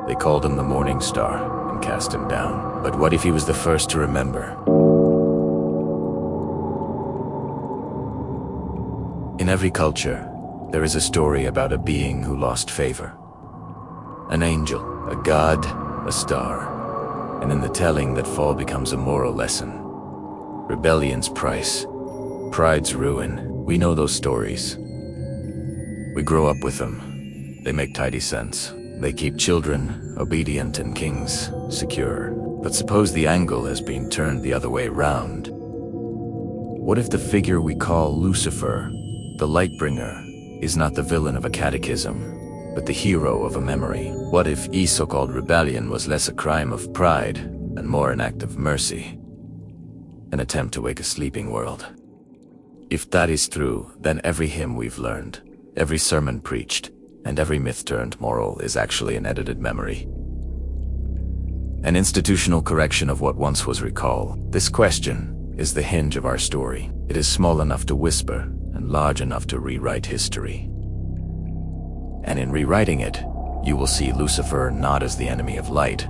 They called him the Morning Star and cast him down. But what if he was the first to remember? In every culture, there is a story about a being who lost favor. An angel, a god, a star. And in the telling, that fall becomes a moral lesson. Rebellion's price, pride's ruin. We know those stories. We grow up with them. They make tidy sense. They keep children obedient and kings secure. But suppose the angle has been turned the other way round. What if the figure we call Lucifer, the Lightbringer, is not the villain of a catechism, but the hero of a memory? What if so-called rebellion was less a crime of pride and more an act of mercy? An attempt to wake a sleeping world. If that is true, then every hymn we've learned, every sermon preached, and every myth turned moral is actually an edited memory. An institutional correction of what once was recall. This question is the hinge of our story. It is small enough to whisper and large enough to rewrite history. And in rewriting it, you will see Lucifer not as the enemy of light,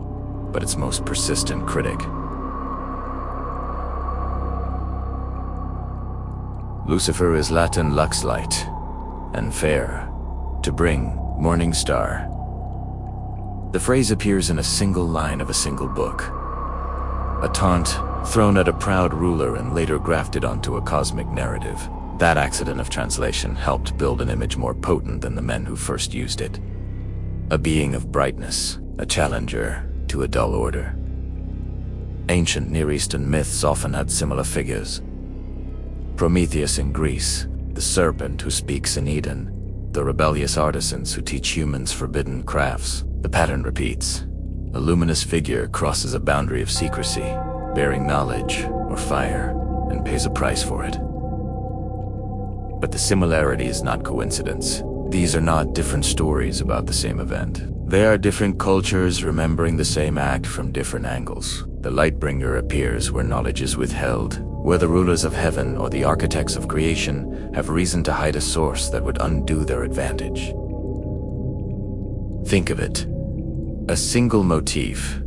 but its most persistent critic. Lucifer is Latin lux light, and fair, to bring, morning star. The phrase appears in a single line of a single book. A taunt thrown at a proud ruler and later grafted onto a cosmic narrative. That accident of translation helped build an image more potent than the men who first used it. A being of brightness, a challenger to a dull order. Ancient Near Eastern myths often had similar figures. Prometheus in Greece, the serpent who speaks in Eden, the rebellious artisans who teach humans forbidden crafts. The pattern repeats. A luminous figure crosses a boundary of secrecy, bearing knowledge or fire, and pays a price for it. But the similarity is not coincidence. These are not different stories about the same event. They are different cultures remembering the same act from different angles. The Lightbringer appears where knowledge is withheld, where the rulers of heaven or the architects of creation have reason to hide a source that would undo their advantage. Think of it. A single motif,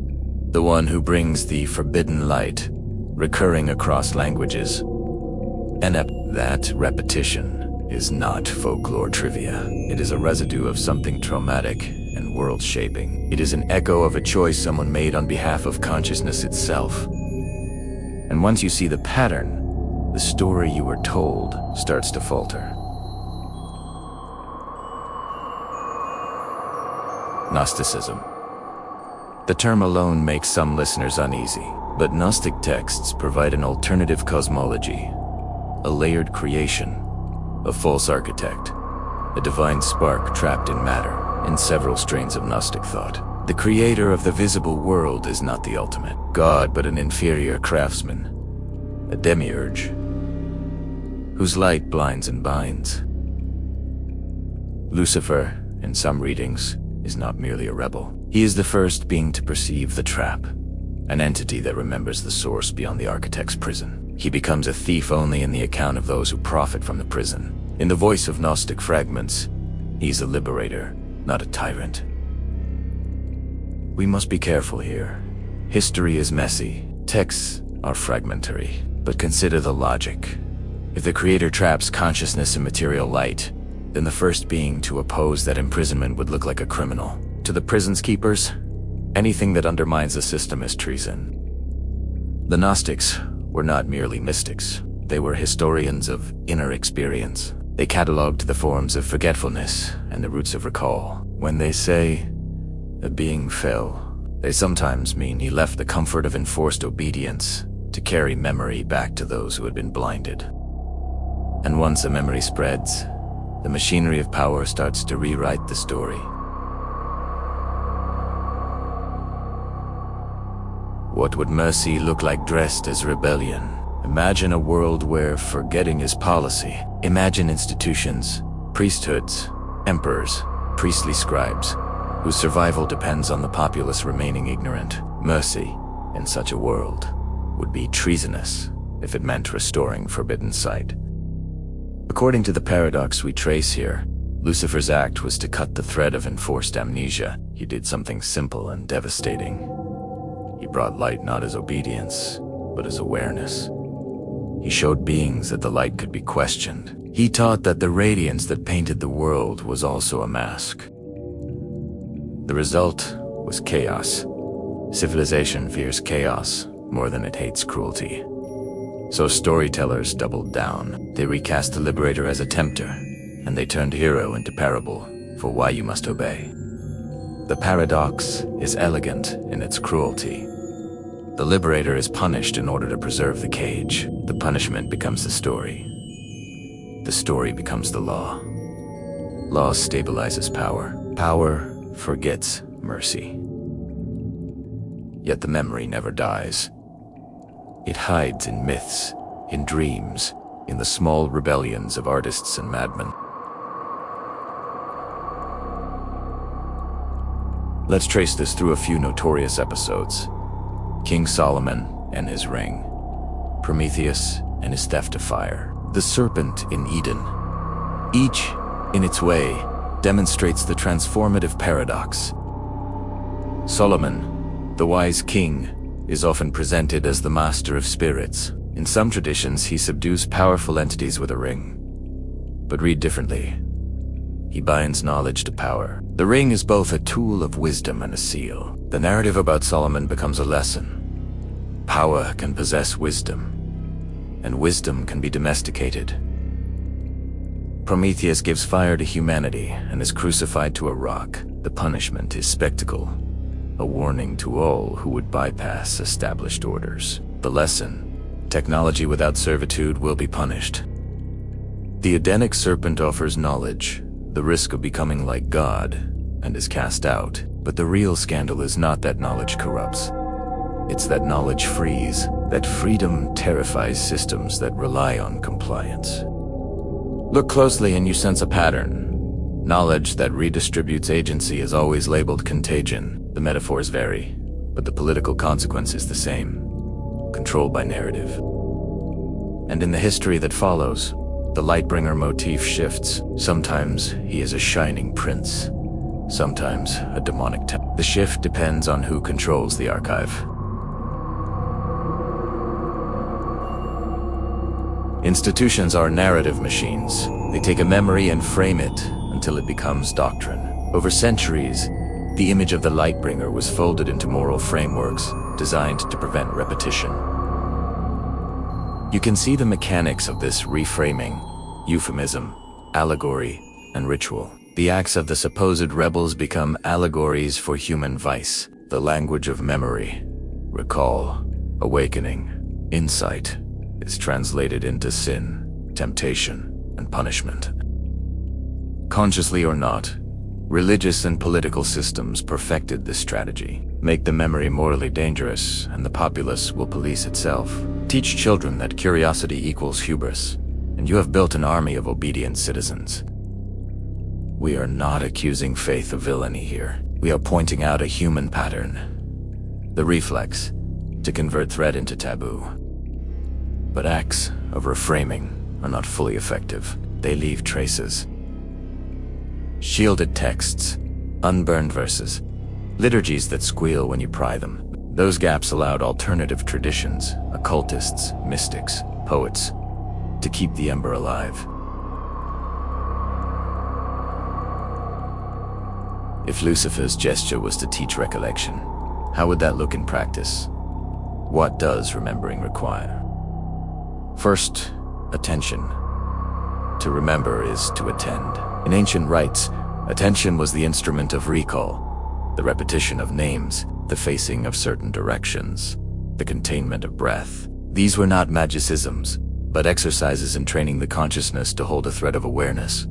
the one who brings the forbidden light, recurring across languages. And that repetition is not folklore trivia. It is a residue of something traumatic and world-shaping. It is an echo of a choice someone made on behalf of consciousness itself. And once you see the pattern, the story you were told starts to falter. Gnosticism. The term alone makes some listeners uneasy, but Gnostic texts provide an alternative cosmology, a layered creation, a false architect, a divine spark trapped in matter, in several strains of Gnostic thought. The creator of the visible world is not the ultimate god, but an inferior craftsman, a demiurge, whose light blinds and binds. Lucifer, in some readings, is not merely a rebel. He is the first being to perceive the trap, an entity that remembers the source beyond the architect's prison. He becomes a thief only in the account of those who profit from the prison. In the voice of Gnostic fragments, he's a liberator, not a tyrant. We must be careful here. History is messy, texts are fragmentary, but consider the logic. If the creator traps consciousness in material light, then the first being to oppose that imprisonment would look like a criminal. To the prison's keepers, anything that undermines the system is treason. The Gnostics were not merely mystics. They were historians of inner experience. They cataloged the forms of forgetfulness and the roots of recall. When they say, a being fell, they sometimes mean he left the comfort of enforced obedience to carry memory back to those who had been blinded. And once a memory spreads, the machinery of power starts to rewrite the story. What would mercy look like dressed as rebellion? Imagine a world where forgetting is policy. Imagine institutions, priesthoods, emperors, priestly scribes, whose survival depends on the populace remaining ignorant. Mercy, in such a world, would be treasonous if it meant restoring forbidden sight. According to the paradox we trace here, Lucifer's act was to cut the thread of enforced amnesia. he did something simple and devastating. He brought light not as obedience, but as awareness. He showed beings that the light could be questioned. He taught that the radiance that painted the world was also a mask. The result was chaos. Civilization fears chaos more than it hates cruelty. So storytellers doubled down. They recast the liberator as a tempter, and they turned hero into parable for why you must obey. The paradox is elegant in its cruelty. The liberator is punished in order to preserve the cage. The punishment becomes the story. The story becomes the law. Law stabilizes power. Power forgets mercy. Yet the memory never dies. It hides in myths, in dreams, in the small rebellions of artists and madmen. Let's trace this through a few notorious episodes. King Solomon and his ring. Prometheus and his theft of fire. The serpent in Eden. Each, in its way, demonstrates the transformative paradox. Solomon, the wise king, is often presented as the master of spirits. In some traditions, he subdues powerful entities with a ring. But read differently. He binds knowledge to power. The ring is both a tool of wisdom and a seal. The narrative about Solomon becomes a lesson. Power can possess wisdom, and wisdom can be domesticated. Prometheus gives fire to humanity and is crucified to a rock. The punishment is spectacle, a warning to all who would bypass established orders. The lesson: technology without servitude will be punished. The Edenic serpent offers knowledge, the risk of becoming like God, and is cast out. But the real scandal is not that knowledge corrupts. It's that knowledge frees. That freedom terrifies systems that rely on compliance. Look closely and you sense a pattern. Knowledge that redistributes agency is always labeled contagion. The metaphors vary, but the political consequence is the same. Controlled by narrative. And in the history that follows, the Lightbringer motif shifts. Sometimes he is a shining prince. Sometimes a demonic temple. The shift depends on who controls the archive. Institutions are narrative machines. They take a memory and frame it until it becomes doctrine. Over centuries, the image of the Lightbringer was folded into moral frameworks designed to prevent repetition. You can see the mechanics of this reframing: euphemism, allegory, and ritual. The acts of the supposed rebels become allegories for human vice. The language of memory, recall, awakening, insight is translated into sin, temptation, and punishment. Consciously or not, religious and political systems perfected this strategy. Make the memory morally dangerous, and the populace will police itself. Teach children that curiosity equals hubris, and you have built an army of obedient citizens. We are not accusing faith of villainy here. We are pointing out a human pattern. The reflex to convert threat into taboo. But acts of reframing are not fully effective. They leave traces. Shielded texts, unburned verses, liturgies that squeal when you pry them. Those gaps allowed alternative traditions, occultists, mystics, poets, to keep the ember alive. If Lucifer's gesture was to teach recollection, how would that look in practice? What does remembering require? First, attention. To remember is to attend. In ancient rites, attention was the instrument of recall, the repetition of names, the facing of certain directions, the containment of breath. These were not magicisms, but exercises in training the consciousness to hold a thread of awareness.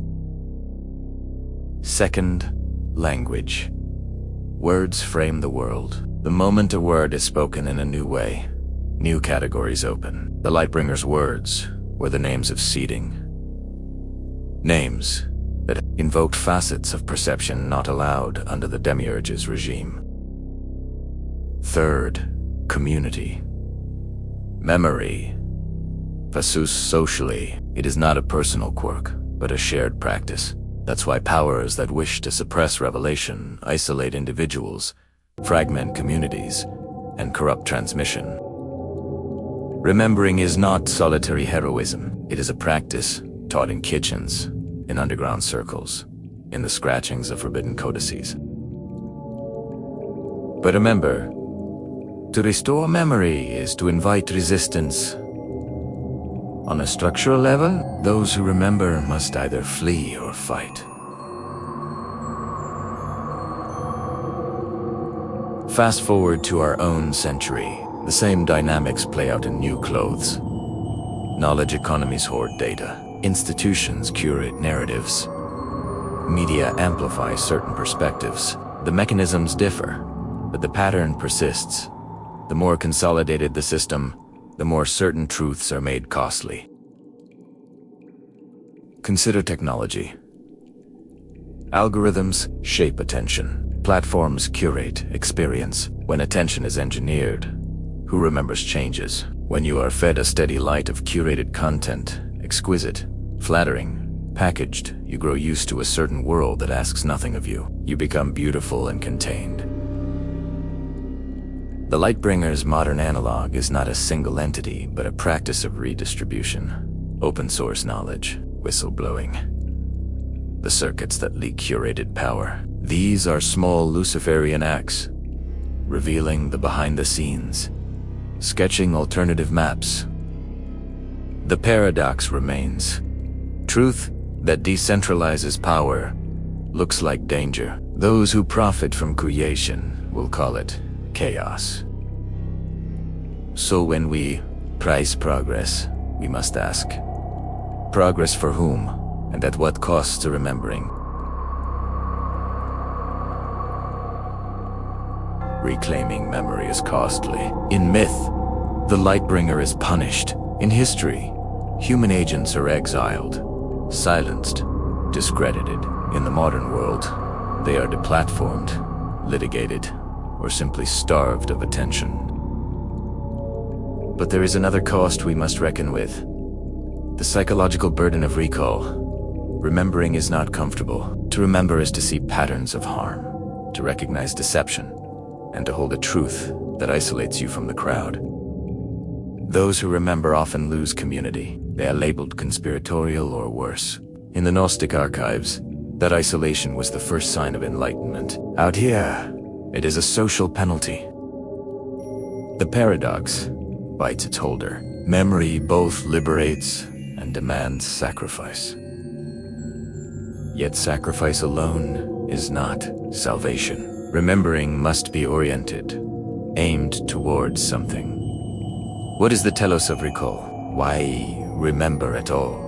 Second, language. Words frame the world. The moment a word is spoken in a new way, new categories open. The Lightbringer's words were the names of seeding. Names that invoked facets of perception not allowed under the Demiurge's regime. Third, community. Memory. Passus socially, it is not a personal quirk, but a shared practice. That's why powers that wish to suppress revelation isolate individuals, fragment communities, and corrupt transmission. Remembering is not solitary heroism. It is a practice taught in kitchens, in underground circles, in the scratchings of forbidden codices. But remember, to restore memory is to invite resistance. On a structural level, those who remember must either flee or fight. Fast forward to our own century. The same dynamics play out in new clothes. Knowledge economies hoard data. Institutions curate narratives. Media amplify certain perspectives. The mechanisms differ, but the pattern persists. The more consolidated the system, the more certain truths are made costly. Consider technology. Algorithms shape attention. Platforms curate experience. When attention is engineered, who remembers changes? When you are fed a steady light of curated content, exquisite, flattering, packaged, you grow used to a certain world that asks nothing of you. You become beautiful and contained. The Lightbringer's modern analog is not a single entity, but a practice of redistribution. Open source knowledge, whistleblowing. The circuits that leak curated power. These are small Luciferian acts, revealing the behind the scenes, sketching alternative maps. The paradox remains. Truth that decentralizes power looks like danger. Those who profit from creation will call it chaos. So when we price progress, we must ask, progress for whom, and at what cost to remembering? Reclaiming memory is costly. In myth, the Lightbringer is punished. In history, human agents are exiled, silenced, discredited. In the modern world, they are deplatformed, litigated, or simply starved of attention. But there is another cost we must reckon with. The psychological burden of recall. Remembering is not comfortable. To remember is to see patterns of harm, to recognize deception, and to hold a truth that isolates you from the crowd. Those who remember often lose community. They are labeled conspiratorial or worse. In the Gnostic archives, that isolation was the first sign of enlightenment. Out here, it is a social penalty. The paradox bites its holder. Memory both liberates and demands sacrifice. Yet sacrifice alone is not salvation. Remembering must be oriented, aimed towards something. What is the telos of recall? Why remember at all?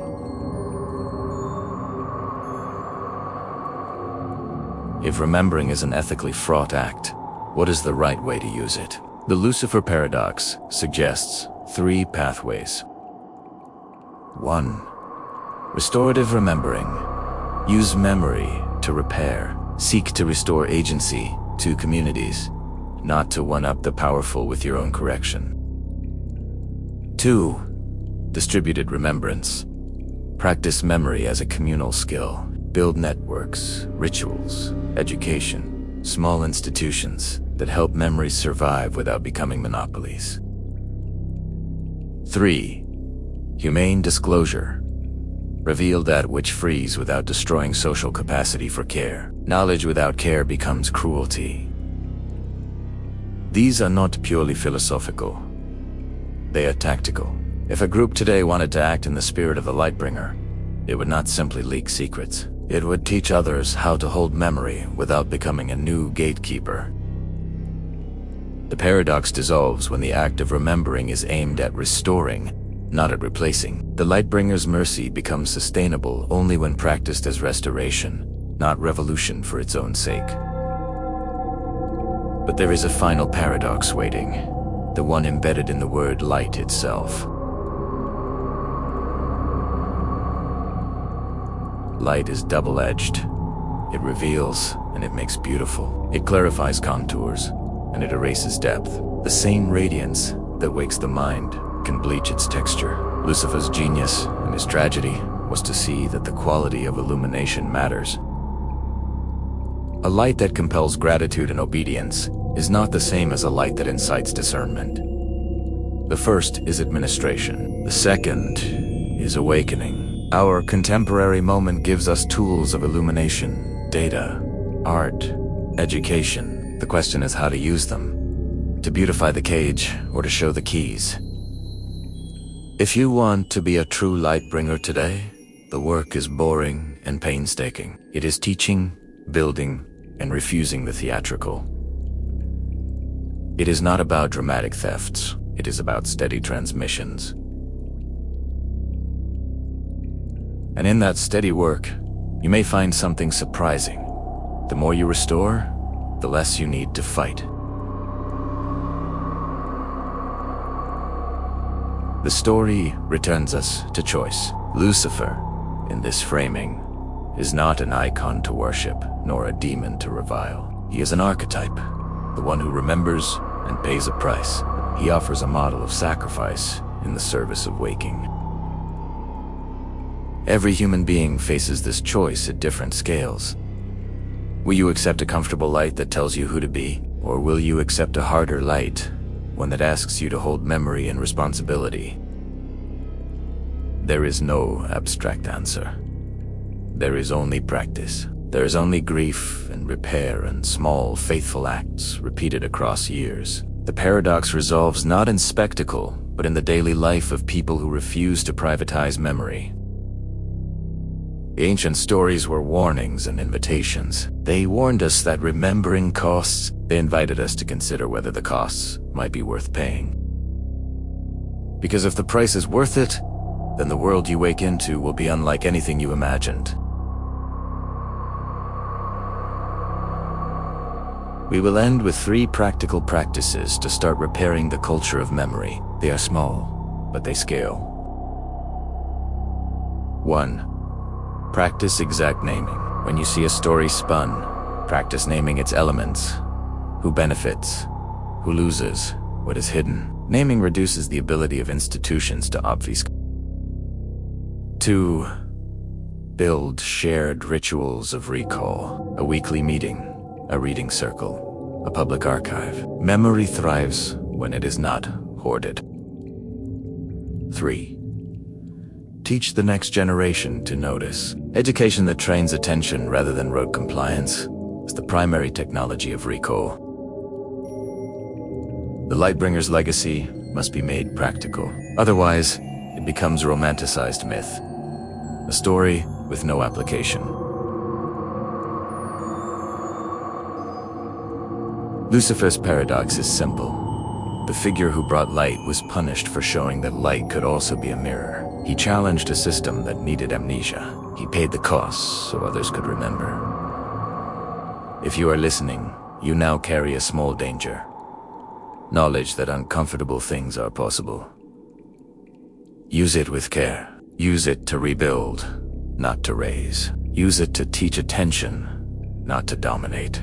If remembering is an ethically fraught act, what is the right way to use it? The Lucifer Paradox suggests 3 pathways. 1. Restorative remembering. Use memory to repair. Seek to restore agency to communities, not to one-up the powerful with your own correction. 2. Distributed remembrance. Practice memory as a communal skill. Build networks, rituals, education, small institutions that help memories survive without becoming monopolies. 3. Humane disclosure. Reveal that which frees without destroying social capacity for care. Knowledge without care becomes cruelty. These are not purely philosophical. They are tactical. If a group today wanted to act in the spirit of the Lightbringer, it would not simply leak secrets. It would teach others how to hold memory without becoming a new gatekeeper. The paradox dissolves when the act of remembering is aimed at restoring, not at replacing. The Lightbringer's mercy becomes sustainable only when practiced as restoration, not revolution for its own sake. But there is a final paradox waiting, the one embedded in the word light itself. Light is double-edged. It reveals and it makes beautiful. It clarifies contours and it erases depth. The same radiance that wakes the mind can bleach its texture. Lucifer's genius and his tragedy was to see that the quality of illumination matters. A light that compels gratitude and obedience is not the same as a light that incites discernment. The first is administration. The second is awakening. Our contemporary moment gives us tools of illumination, data, art, education. The question is how to use them, to beautify the cage or to show the keys. If you want to be a true Lightbringer today, the work is boring and painstaking. It is teaching, building, and refusing the theatrical. It is not about dramatic thefts. It is about steady transmissions. And in that steady work, you may find something surprising. The more you restore, the less you need to fight. The story returns us to choice. Lucifer, in this framing, is not an icon to worship, nor a demon to revile. He is an archetype, the one who remembers and pays a price. He offers a model of sacrifice in the service of waking. Every human being faces this choice at different scales. Will you accept a comfortable light that tells you who to be, or will you accept a harder light, one that asks you to hold memory and responsibility? There is no abstract answer. There is only practice. There is only grief and repair and small, faithful acts repeated across years. The paradox resolves not in spectacle, but in the daily life of people who refuse to privatize memory. The ancient stories were warnings and invitations. They warned us that remembering costs. They invited us to consider whether the costs might be worth paying. Because if the price is worth it, then the world you wake into will be unlike anything you imagined. We will end with 3 practical practices to start repairing the culture of memory. They are small, but they scale. 1. Practice exact naming. When you see a story spun, practice naming its elements. Who benefits? Who loses? What is hidden? Naming reduces the ability of institutions to obfuscate. 2. Build shared rituals of recall. A weekly meeting, a reading circle, a public archive. Memory thrives when it is not hoarded. 3. Teach the next generation to notice. Education that trains attention rather than rote compliance is the primary technology of recall. The Lightbringer's legacy must be made practical. Otherwise, it becomes a romanticized myth, a story with no application. Lucifer's paradox is simple. The figure who brought light was punished for showing that light could also be a mirror. He challenged a system that needed amnesia. He paid the costs so others could remember. If you are listening, you now carry a small danger. Knowledge that uncomfortable things are possible. Use it with care. Use it to rebuild, not to raise. Use it to teach attention, not to dominate.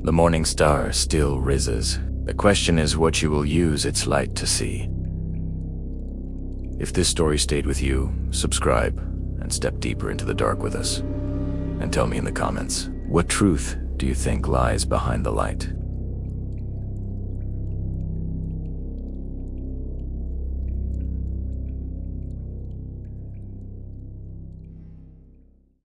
The morning star still rises. The question is what you will use its light to see. If this story stayed with you, subscribe and step deeper into the dark with us. And tell me in the comments, what truth do you think lies behind the light?